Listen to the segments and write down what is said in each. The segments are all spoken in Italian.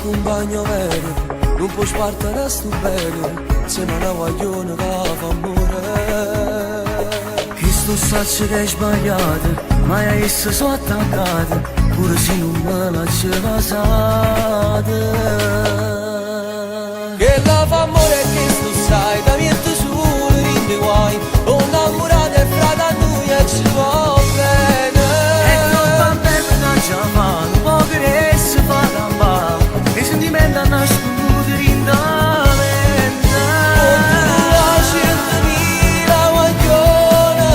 compagno vero, non puoi spartare sto bene, insieme a una guaglione che fa amore. Che sto saccio che è sbagliato, ma esse sono attaccate, pure se non me la c'è passata. Che la fa amore e che tu sai, da niente solo rinde guai, ho innamorato e frate a noi e ci va bene. E non va bene da già fa, non può che si fa da i sentimenti hanno scudo rinda mente. Oh, tu la 100.000 guaglione,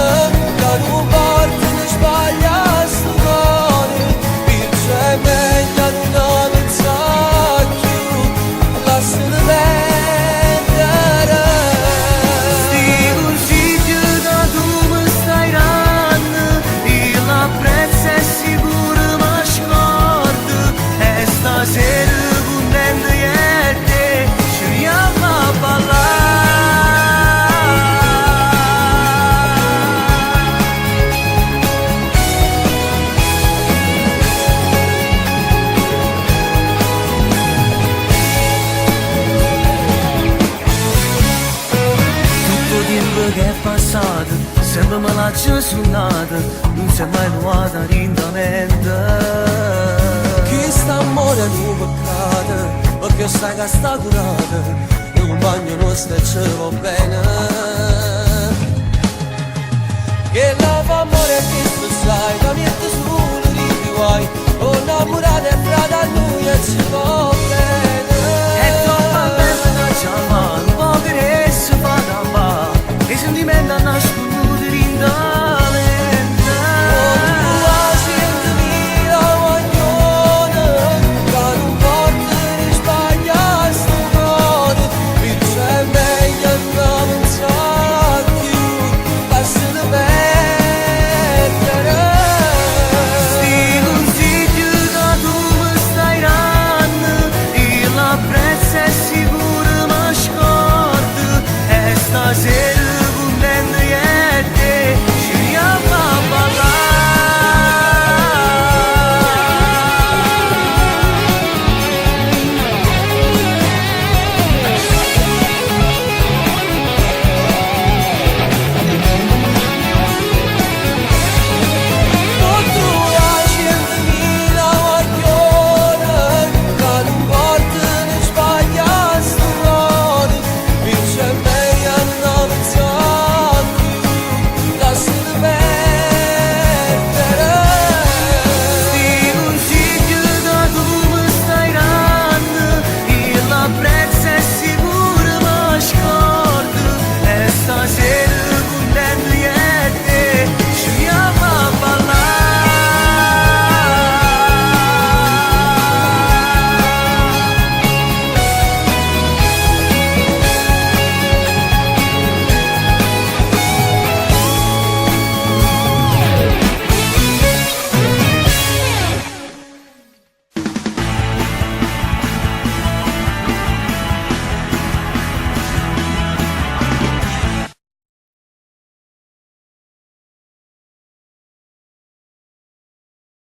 da non parte ne sbaglia sto cuore, perciò è meglio non pensare più, lasciare perdere. Sti consigli che tu mi stai dando, io l'apprezzo e sicuro mi scordo. E stasera contento e te ci riamo a ballare. Tutto tempo che è passato, sempre me l'ha già suonato, non si è mai nuota lentamente. Chi sta amore è un peccato, perché stai che sta curata, il compagno nostro e ci va bene. Che la fa amore e che tu sai, da niente solo ridi guai, ho innamorato e frate a noi e ci va